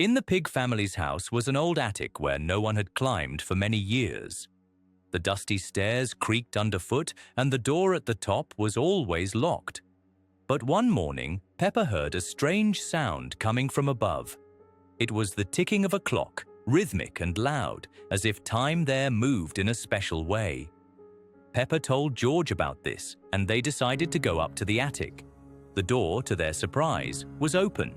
In the pig family's house was an old attic where no one had climbed for many years. The dusty stairs creaked underfoot and the door at the top was always locked. But one morning, Peppa heard a strange sound coming from above. It was the ticking of a clock, rhythmic and loud, as if time there moved in a special way. Peppa told George about this, and they decided to go up to the attic. The door, to their surprise, was open.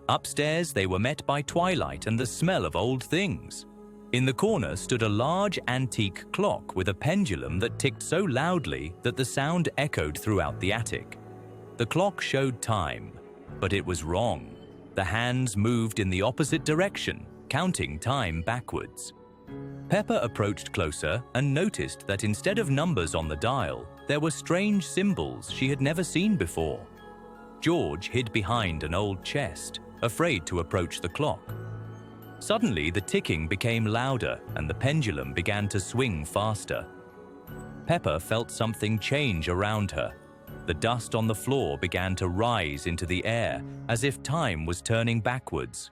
Upstairs, they were met by twilight and the smell of old things. In the corner stood a large antique clock with a pendulum that ticked so loudly that the sound echoed throughout the attic. The clock showed time, but it was wrong. The hands moved in the opposite direction, counting time backwards. Peppa approached closer and noticed that instead of numbers on the dial, there were strange symbols she had never seen before. George hid behind an old chest, afraid to approach the clock. Suddenly, the ticking became louder and the pendulum began to swing faster. Peppa felt something change around her. The dust on the floor began to rise into the air, as if time was turning backwards.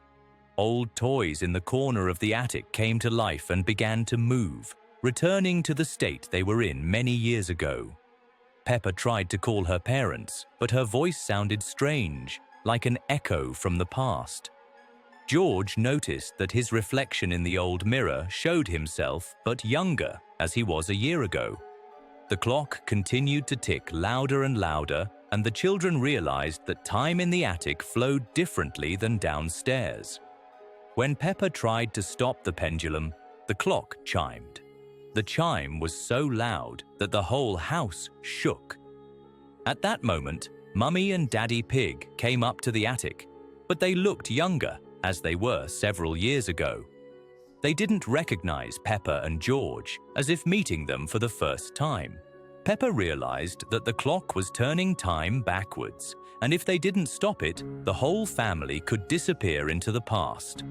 Old toys in the corner of the attic came to life and began to move, returning to the state they were in many years ago. Peppa tried to call her parents, but her voice sounded strange, like an echo from the past. George noticed that his reflection in the old mirror showed himself, but younger, as he was a year ago. The clock continued to tick louder and louder, and the children realized that time in the attic flowed differently than downstairs. When Peppa tried to stop the pendulum, the clock chimed. The chime was so loud that the whole house shook. At that moment, Mummy and Daddy Pig came up to the attic, but they looked younger, as they were several years ago. They didn't recognize Peppa and George, as if meeting them for the first time. Peppa realized that the clock was turning time backwards, and if they didn't stop it, the whole family could disappear into the past.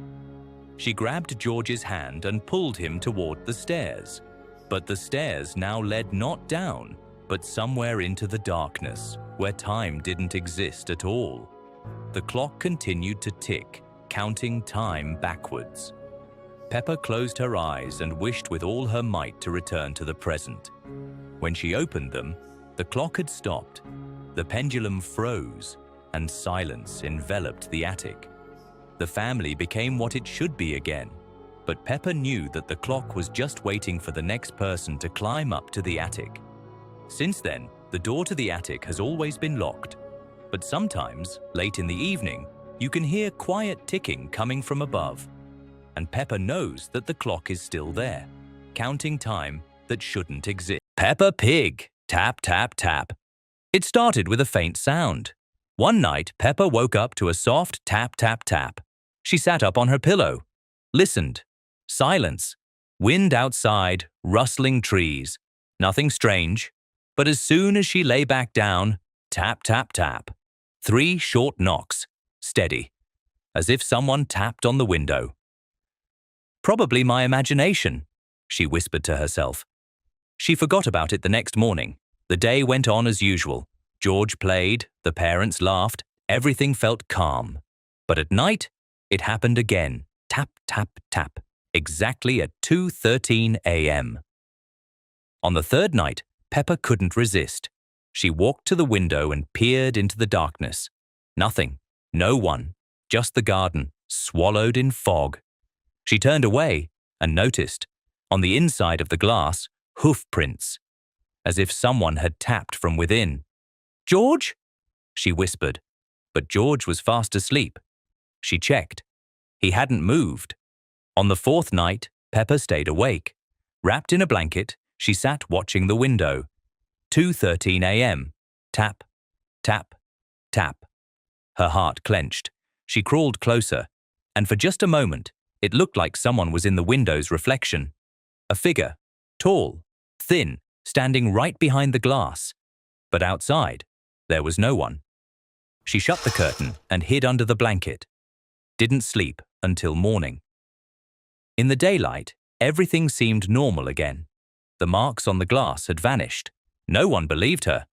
She grabbed George's hand and pulled him toward the stairs. But the stairs now led not down, but somewhere into the darkness, where time didn't exist at all. The clock continued to tick, counting time backwards. Peppa closed her eyes and wished with all her might to return to the present. When she opened them, the clock had stopped. The pendulum froze, and silence enveloped the attic. The family became what it should be again, but Peppa knew that the clock was just waiting for the next person to climb up to the attic. Since then, the door to the attic has always been locked, but sometimes, late in the evening, you can hear quiet ticking coming from above. And Peppa knows that the clock is still there, counting time that shouldn't exist. Peppa Pig, tap, tap, tap. It started with a faint sound. One night, Peppa woke up to a soft tap, tap, tap. She sat up on her pillow, listened. Silence. Wind outside, rustling trees. Nothing strange. But as soon as she lay back down, tap, tap, tap. 3 short knocks, steady, as if someone tapped on the window. Probably my imagination, she whispered to herself. She forgot about it the next morning. The day went on as usual. George played, the parents laughed, everything felt calm. But at night, it happened again. Tap, tap, tap, exactly at 2:13 a.m. On the third night, Peppa couldn't resist. She walked to the window and peered into the darkness. Nothing, no one, just the garden, swallowed in fog. She turned away and noticed, on the inside of the glass, hoof prints, as if someone had tapped from within. "George?" she whispered, but George was fast asleep. She checked. He hadn't moved. On the 4th night, Peppa stayed awake. Wrapped in a blanket, she sat watching the window. 2:13 a.m. Tap, tap, tap. Her heart clenched. She crawled closer, and for just a moment, it looked like someone was in the window's reflection. A figure, tall, thin, standing right behind the glass. But outside, there was no one. She shut the curtain and hid under the blanket. Didn't sleep until morning. In the daylight, everything seemed normal again. The marks on the glass had vanished. No one believed her.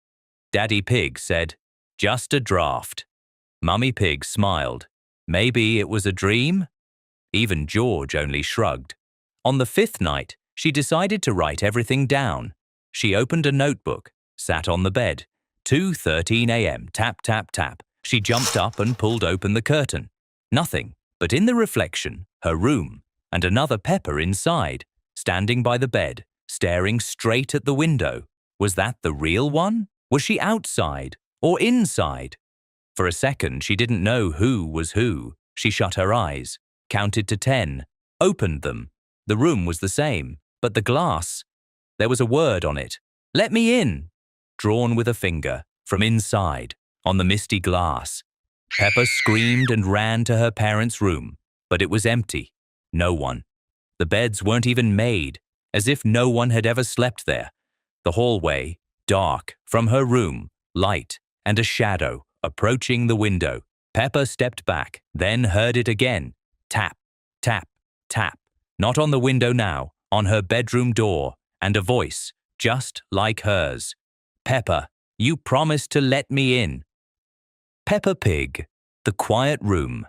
Daddy Pig said, "Just a draft." Mummy Pig smiled. Maybe it was a dream? Even George only shrugged. On the fifth night, she decided to write everything down. She opened a notebook, sat on the bed. 2:13 a.m. Tap, tap, tap. She jumped up and pulled open the curtain. Nothing, but in the reflection, her room, and another Peppa inside, standing by the bed, staring straight at the window. Was that the real one? Was she outside or inside? For a second, she didn't know who was who. She shut her eyes, counted to 10, opened them. The room was the same, but the glass. There was a word on it. "Let me in," drawn with a finger, from inside, on the misty glass. Peppa screamed and ran to her parents' room, but it was empty. No one. The beds weren't even made, as if no one had ever slept there. The hallway, dark, from her room, light, and a shadow approaching the window. Peppa stepped back, then heard it again. Tap, tap, tap. Not on the window now, on her bedroom door, and a voice, just like hers. "Peppa, you promised to let me in." Peppa Pig, The Quiet Room.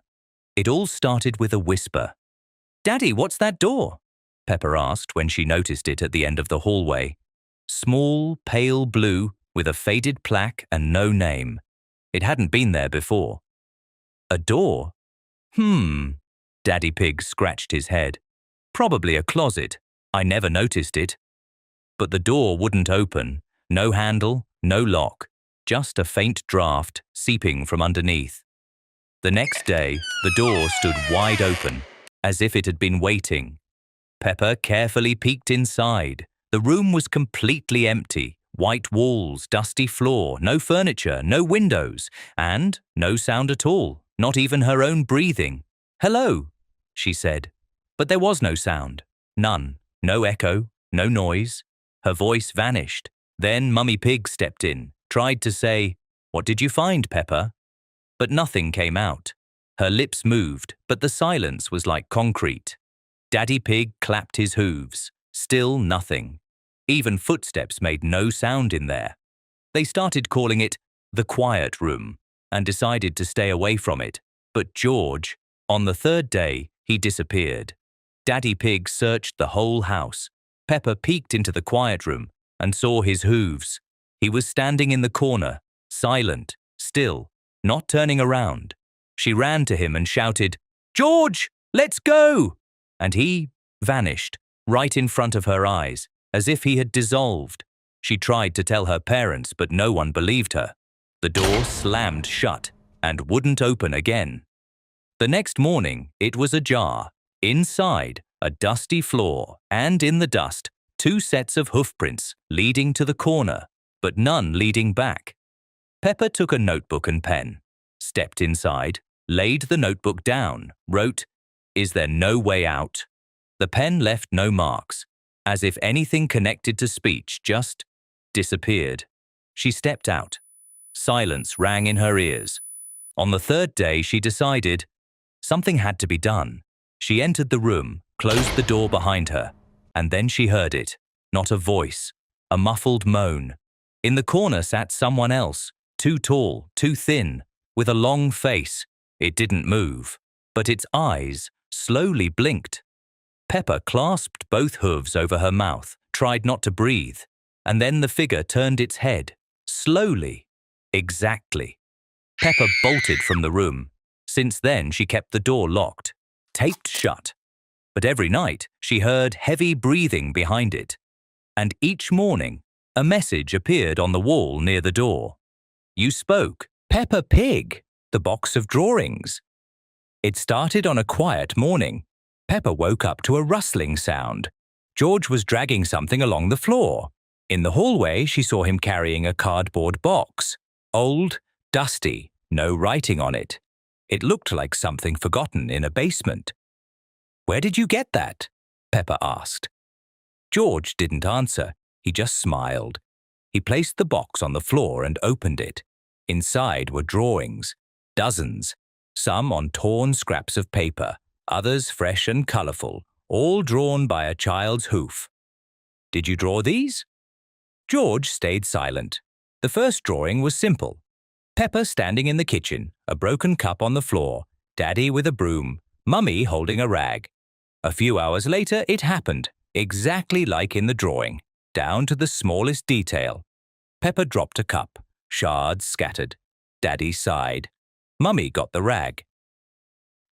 It all started with a whisper. "Daddy, what's that door?" Peppa asked when she noticed it at the end of the hallway. Small, pale blue, with a faded plaque and no name. It hadn't been there before. "A door? Daddy Pig scratched his head. "Probably a closet. I never noticed it." But the door wouldn't open. No handle, no lock. Just a faint draft seeping from underneath. The next day, the door stood wide open, as if it had been waiting. Peppa carefully peeked inside. The room was completely empty. White walls, dusty floor, no furniture, no windows, and no sound at all, not even her own breathing. "Hello," she said. But there was no sound. None. No echo, no noise. Her voice vanished. Then Mummy Pig stepped in, tried to say, "What did you find, Peppa?" But nothing came out. Her lips moved, but the silence was like concrete. Daddy Pig clapped his hooves. Still nothing. Even footsteps made no sound in there. They started calling it the quiet room and decided to stay away from it. But George, on the third day, he disappeared. Daddy Pig searched the whole house. Peppa peeked into the quiet room and saw his hooves. He was standing in the corner, silent, still, not turning around. She ran to him and shouted, "George, let's go!" And he vanished right in front of her eyes, as if he had dissolved. She tried to tell her parents, but no one believed her. The door slammed shut and wouldn't open again. The next morning, it was ajar. Inside, a dusty floor, and in the dust, 2 sets of hoofprints leading to the corner, but none leading back. Peppa took a notebook and pen, stepped inside, laid the notebook down, wrote, "Is there no way out?" The pen left no marks, as if anything connected to speech just disappeared. She stepped out. Silence rang in her ears. On the third day, she decided something had to be done. She entered the room, closed the door behind her, and then she heard it. Not a voice, a muffled moan. In the corner sat someone else, too tall, too thin, with a long face. It didn't move, but its eyes slowly blinked. Peppa clasped both hooves over her mouth, tried not to breathe, and then the figure turned its head, slowly, exactly. Peppa bolted from the room. Since then, she kept the door locked, taped shut. But every night, she heard heavy breathing behind it. And each morning, a message appeared on the wall near the door. "You spoke, Peppa Pig, the box of drawings." It started on a quiet morning. Peppa woke up to a rustling sound. George was dragging something along the floor. In the hallway, she saw him carrying a cardboard box. Old, dusty, no writing on it. It looked like something forgotten in a basement. "Where did you get that?" Peppa asked. George didn't answer. He just smiled. He placed the box on the floor and opened it. Inside were drawings, dozens, some on torn scraps of paper, others fresh and colourful, all drawn by a child's hoof. "Did you draw these?" George stayed silent. The first drawing was simple. Peppa standing in the kitchen, a broken cup on the floor, Daddy with a broom, Mummy holding a rag. A few hours later, it happened, exactly like in the drawing, down to the smallest detail. Peppa dropped a cup. Shards scattered. Daddy sighed. Mummy got the rag.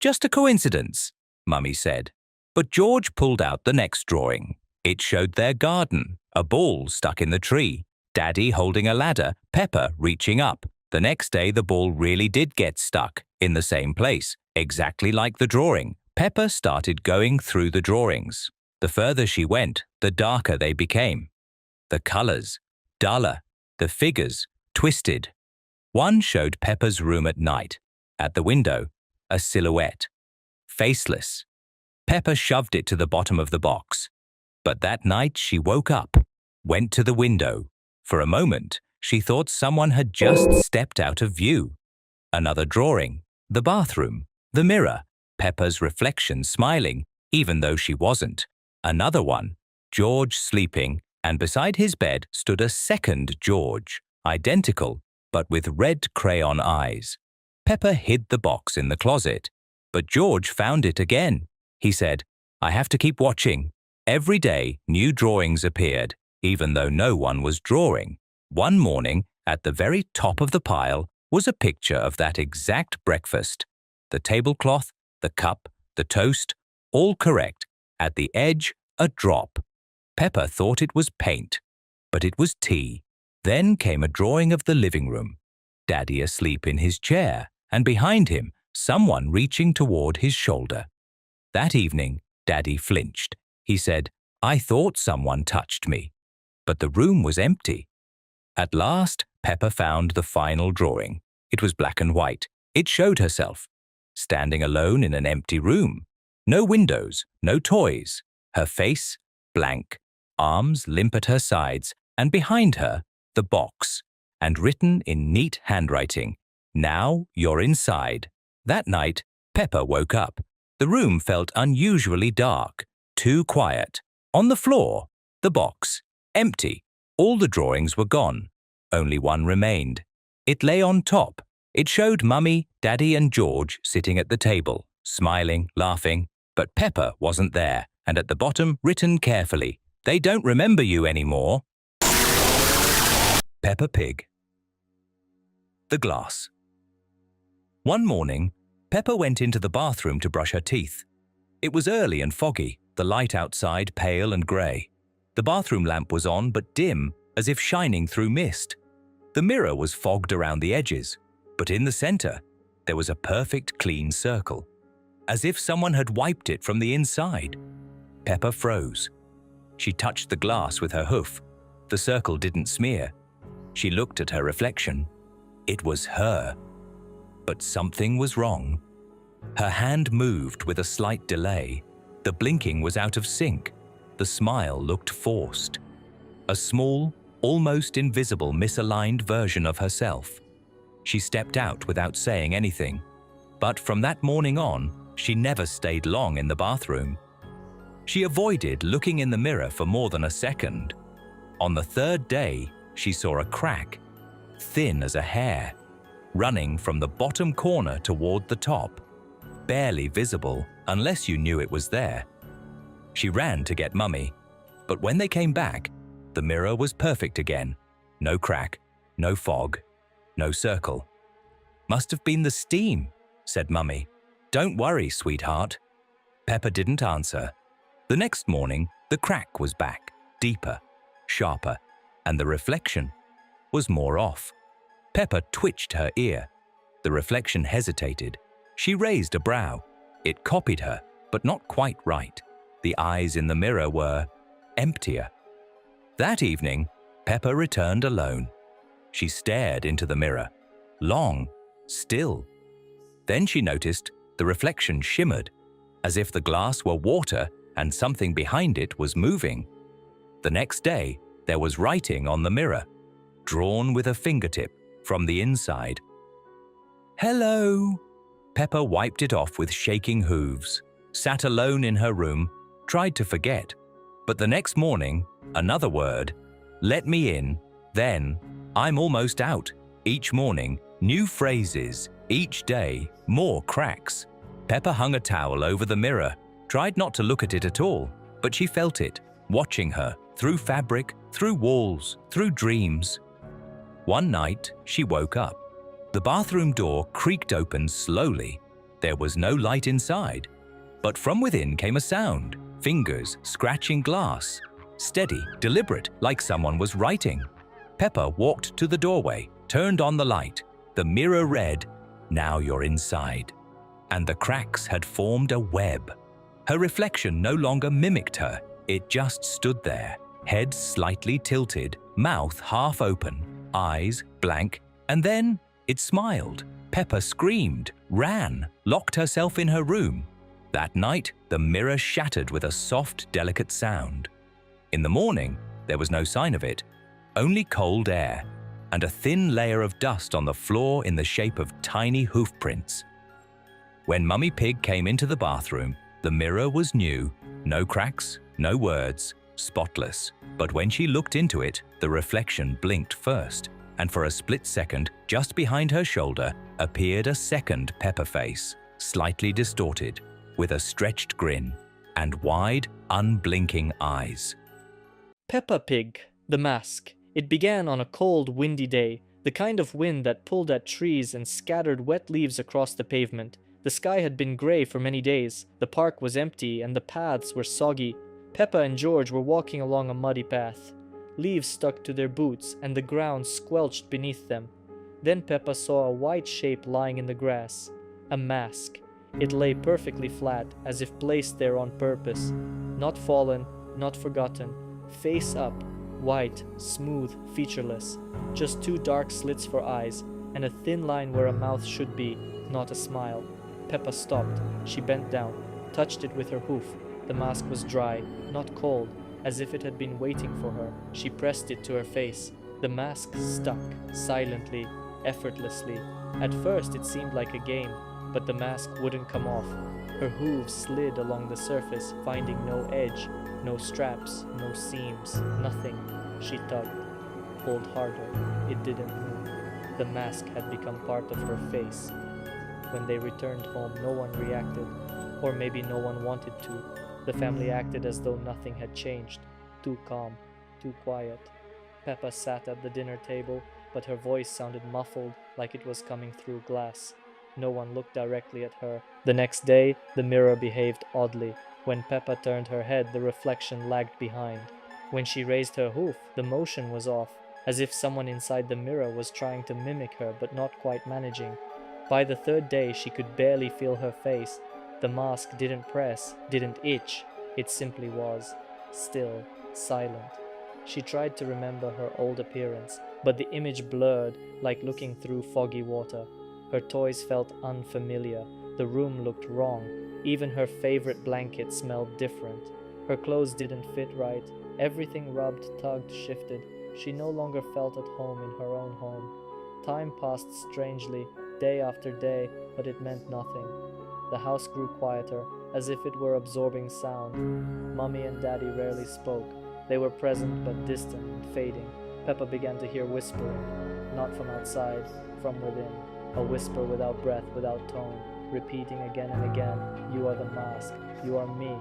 Just a coincidence, Mummy said. But George pulled out the next drawing. It showed their garden, a ball stuck in the tree, Daddy holding a ladder, Peppa reaching up. The next day the ball really did get stuck, in the same place, exactly like the drawing. Peppa started going through the drawings. The further she went, the darker they became. The colors, duller. The figures, twisted. One showed Peppa's room at night. At the window, a silhouette. Faceless. Peppa shoved it to the bottom of the box. But that night she woke up, went to the window. For a moment, she thought someone had just stepped out of view. Another drawing, the bathroom, the mirror, Peppa's reflection smiling, even though she wasn't. Another one, George sleeping, and beside his bed stood a second George, identical, but with red crayon eyes. Peppa hid the box in the closet, but George found it again. He said, "I have to keep watching." Every day, new drawings appeared, even though no one was drawing. One morning, at the very top of the pile, was a picture of that exact breakfast. The tablecloth, the cup, the toast, all correct. At the edge, a drop. Peppa thought it was paint, but it was tea. Then came a drawing of the living room. Daddy asleep in his chair, and behind him, someone reaching toward his shoulder. That evening, Daddy flinched. He said, "I thought someone touched me." But the room was empty. At last, Peppa found the final drawing. It was black and white. It showed herself, standing alone in an empty room. No windows, no toys. Her face, blank. Arms limp at her sides, and behind her, the box, and written in neat handwriting, "Now you're inside." That night, Peppa woke up. The room felt unusually dark, too quiet. On the floor, the box, empty. All the drawings were gone. Only one remained. It lay on top. It showed Mummy, Daddy, and George sitting at the table, smiling, laughing. But Peppa wasn't there, and at the bottom, written carefully, "They don't remember you anymore." Peppa Pig The Glass. One morning, Peppa went into the bathroom to brush her teeth. It was early and foggy, the light outside pale and grey. The bathroom lamp was on but dim, as if shining through mist. The mirror was fogged around the edges, but in the center, there was a perfect clean circle, as if someone had wiped it from the inside. Peppa froze. She touched the glass with her hoof. The circle didn't smear. She looked at her reflection. It was her. But something was wrong. Her hand moved with a slight delay. The blinking was out of sync. The smile looked forced. A small, almost invisible misaligned version of herself. She stepped out without saying anything. But from that morning on, she never stayed long in the bathroom. She avoided looking in the mirror for more than a second. On the third day, she saw a crack, thin as a hair, running from the bottom corner toward the top, barely visible unless you knew it was there. She ran to get Mummy, but when they came back, the mirror was perfect again. No crack, no fog, no circle. "Must have been the steam," said Mummy. "Don't worry, sweetheart." Peppa didn't answer. The next morning, the crack was back, deeper, sharper, and the reflection was more off. Peppa twitched her ear. The reflection hesitated. She raised a brow. It copied her, but not quite right. The eyes in the mirror were emptier. That evening, Peppa returned alone. She stared into the mirror, long, still. Then she noticed the reflection shimmered, as if the glass were water and something behind it was moving. The next day, there was writing on the mirror, drawn with a fingertip from the inside. "Hello." Peppa wiped it off with shaking hooves, sat alone in her room, tried to forget. But the next morning, another word, "Let me in," then, "I'm almost out." Each morning, new phrases, each day, more cracks. Peppa hung a towel over the mirror, tried not to look at it at all, but she felt it, watching her, through fabric, through walls, through dreams. One night, she woke up. The bathroom door creaked open slowly. There was no light inside, but from within came a sound, fingers scratching glass. Steady, deliberate, like someone was writing. Peppa walked to the doorway, turned on the light. The mirror read, "Now you're inside." And the cracks had formed a web. Her reflection no longer mimicked her. It just stood there, head slightly tilted, mouth half open, eyes blank, and then it smiled. Peppa screamed, ran, locked herself in her room. That night, the mirror shattered with a soft, delicate sound. In the morning, there was no sign of it, only cold air, and a thin layer of dust on the floor in the shape of tiny hoof prints. When Mummy Pig came into the bathroom, the mirror was new, no cracks, no words, spotless. But when she looked into it, the reflection blinked first, and for a split second, just behind her shoulder, appeared a second Peppa face, slightly distorted, with a stretched grin and wide, unblinking eyes. Peppa Pig The Mask. It began on a cold, windy day, the kind of wind that pulled at trees and scattered wet leaves across the pavement. The sky had been grey for many days, the park was empty, and the paths were soggy. Peppa and George were walking along a muddy path. Leaves stuck to their boots, and the ground squelched beneath them. Then Peppa saw a white shape lying in the grass. A mask. It lay perfectly flat, as if placed there on purpose. Not fallen, not forgotten. Face up, white, smooth, featureless. Just two dark slits for eyes, and a thin line where a mouth should be, not a smile. Peppa stopped. She bent down, touched it with her hoof. The mask was dry, not cold, as if it had been waiting for her. She pressed it to her face. The mask stuck, silently, effortlessly. At first it seemed like a game, but the mask wouldn't come off. Her hooves slid along the surface, finding no edge, no straps, no seams, nothing. She tugged, pulled harder. It didn't move. The mask had become part of her face. When they returned home, no one reacted, or maybe no one wanted to. The family acted as though nothing had changed, too calm, too quiet. Peppa sat at the dinner table, but her voice sounded muffled, like it was coming through glass. No one looked directly at her. The next day, the mirror behaved oddly. When Peppa turned her head, the reflection lagged behind. When she raised her hoof, the motion was off, as if someone inside the mirror was trying to mimic her but not quite managing. By the third day, she could barely feel her face. The mask didn't press, didn't itch. It simply was, still, silent. She tried to remember her old appearance, but the image blurred, like looking through foggy water. Her toys felt unfamiliar. The room looked wrong. Even her favorite blanket smelled different. Her clothes didn't fit right. Everything rubbed, tugged, shifted. She no longer felt at home in her own home. Time passed strangely, day after day, but it meant nothing. The house grew quieter, as if it were absorbing sound. Mummy and Daddy rarely spoke. They were present but distant and fading. Peppa began to hear whispering, not from outside, from within. A whisper without breath, without tone, repeating again and again, "You are the mask, you are me,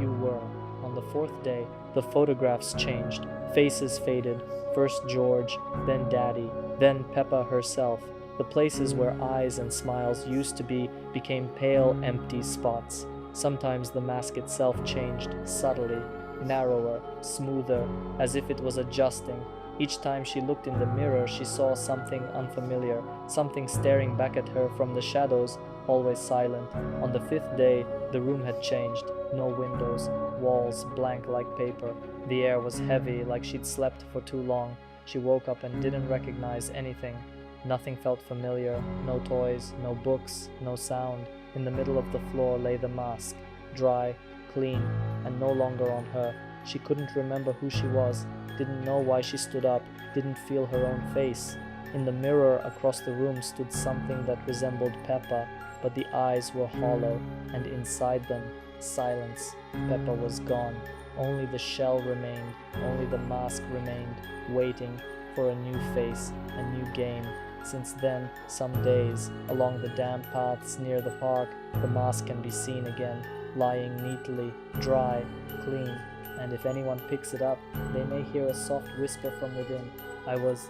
you were." On the fourth day, the photographs changed. Faces faded, first George, then Daddy, then Peppa herself. The places where eyes and smiles used to be became pale, empty spots. Sometimes the mask itself changed, subtly, narrower, smoother, as if it was adjusting. Each time she looked in the mirror, she saw something unfamiliar, something staring back at her from the shadows, always silent. On the fifth day, the room had changed. No windows, walls blank like paper. The air was heavy, like she'd slept for too long. She woke up and didn't recognize anything. Nothing felt familiar, no toys, no books, no sound. In the middle of the floor lay the mask, dry, clean, and no longer on her. She couldn't remember who she was, didn't know why she stood up, didn't feel her own face. In the mirror across the room stood something that resembled Peppa, but the eyes were hollow, and inside them, silence. Peppa was gone. Only the shell remained, only the mask remained, waiting for a new face, a new game, Since then, some days, along the damp paths near the park, the mask can be seen again, lying neatly, dry, clean, and if anyone picks it up, they may hear a soft whisper from within, I was